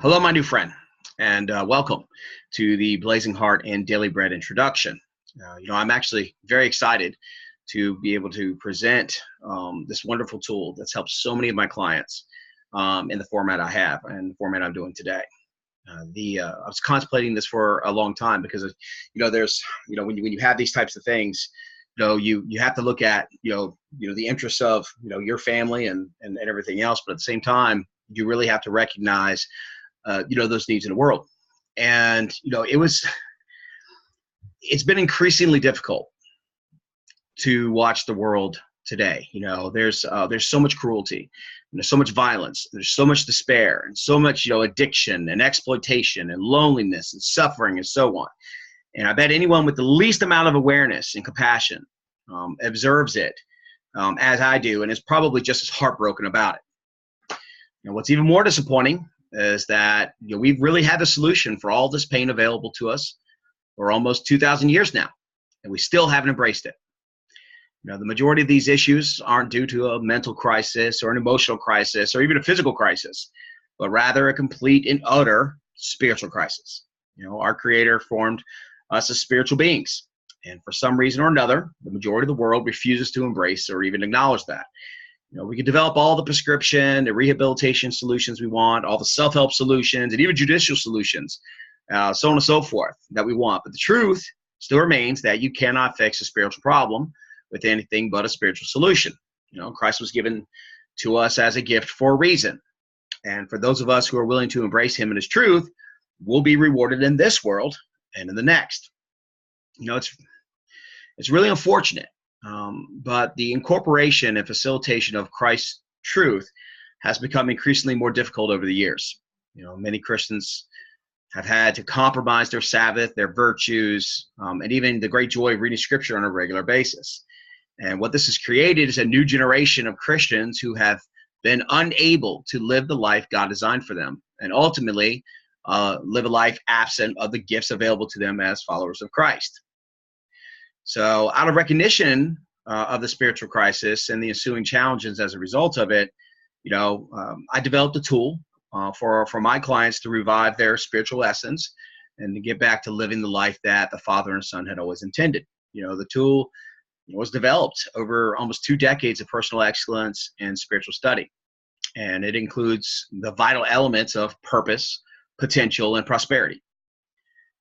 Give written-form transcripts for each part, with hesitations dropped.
Hello, my new friend, and welcome to the Blazing Heart and Daily Bread introduction. I'm actually very excited to be able to present this wonderful tool that's helped so many of my clients in the format I have and the format I'm doing today. I was contemplating this for a long time because, when you have these types of things, you have to look at, the interests of, your family and everything else. But at the same time, you really have to recognize those needs in the world. And, it's been increasingly difficult to watch the world today. There's so much cruelty, so much violence, there's so much despair and so much, addiction and exploitation and loneliness and suffering and so on. And I bet anyone with the least amount of awareness and compassion observes it as I do, and is probably just as heartbroken about it. What's even more disappointing is that we've really had the solution for all this pain available to us for almost 2,000 years now, and we still haven't embraced it. The majority of these issues aren't due to a mental crisis or an emotional crisis or even a physical crisis, but rather a complete and utter spiritual crisis. Our Creator formed us as spiritual beings, and for some reason or another, the majority of the world refuses to embrace or even acknowledge that. We can develop all the prescription, the rehabilitation solutions we want, all the self-help solutions, and even judicial solutions, so on and so forth that we want. But the truth still remains that you cannot fix a spiritual problem with anything but a spiritual solution. Christ was given to us as a gift for a reason. And for those of us who are willing to embrace him and his truth, will be rewarded in this world and in the next. It's really unfortunate. But the incorporation and facilitation of Christ's truth has become increasingly more difficult over the years. Many Christians have had to compromise their Sabbath, their virtues, and even the great joy of reading Scripture on a regular basis. And what this has created is a new generation of Christians who have been unable to live the life God designed for them, and ultimately live a life absent of the gifts available to them as followers of Christ. So out of recognition of the spiritual crisis and the ensuing challenges as a result of it, I developed a tool for my clients to revive their spiritual essence and to get back to living the life that the Father and Son had always intended. The tool was developed over almost 2 decades of personal excellence and spiritual study. And it includes the vital elements of purpose, potential, and prosperity.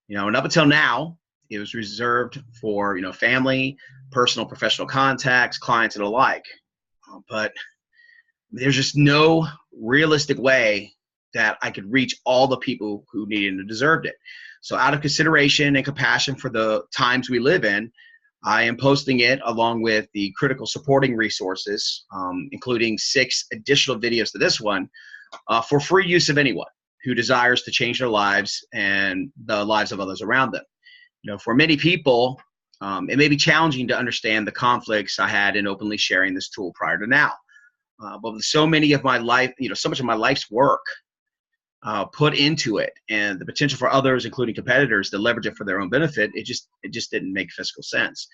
And up until now, it was reserved for, family, personal, professional contacts, clients, and alike. But there's just no realistic way that I could reach all the people who needed and deserved it. So out of consideration and compassion for the times we live in, I am posting it along with the critical supporting resources, including 6 additional videos to this one, for free use of anyone who desires to change their lives and the lives of others around them. For many people, it may be challenging to understand the conflicts I had in openly sharing this tool prior to now. But with so many of my life, so much of my life's work put into it, and the potential for others, including competitors, to leverage it for their own benefit, it just didn't make fiscal sense.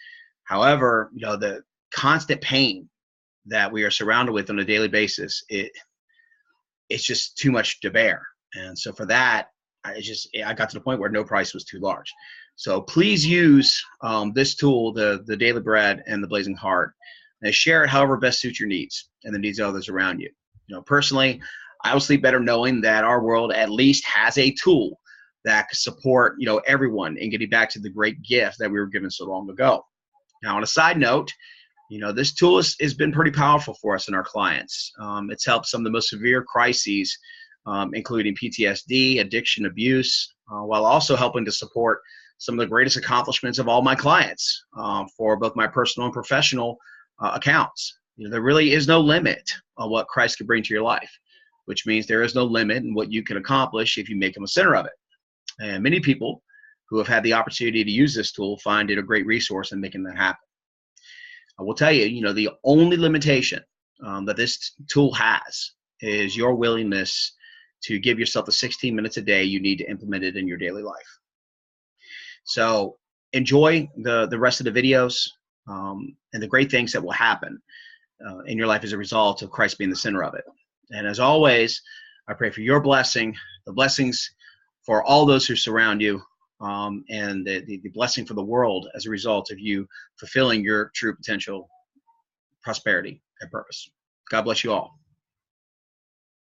However, the constant pain that we are surrounded with on a daily basis, it's just too much to bear. And so for that, I got to the point where no price was too large. So please use this tool, the Daily Bread and the Blazing Heart, and share it however best suits your needs and the needs of others around you. Personally, I will sleep better knowing that our world at least has a tool that can support, everyone in getting back to the great gift that we were given so long ago. Now, on a side note, this tool has been pretty powerful for us and our clients. It's helped some of the most severe crises, including PTSD, addiction, abuse, while also helping to support some of the greatest accomplishments of all my clients for both my personal and professional accounts. There really is no limit on what Christ can bring to your life, which means there is no limit in what you can accomplish if you make him a center of it. And many people who have had the opportunity to use this tool find it a great resource in making that happen. I will tell you, the only limitation that this tool has is your willingness to give yourself the 16 minutes a day you need to implement it in your daily life. So enjoy the rest of the videos and the great things that will happen in your life as a result of Christ being the center of it. And as always, I pray for your blessing, the blessings for all those who surround you, and the blessing for the world as a result of you fulfilling your true potential, prosperity, and purpose. God bless you all.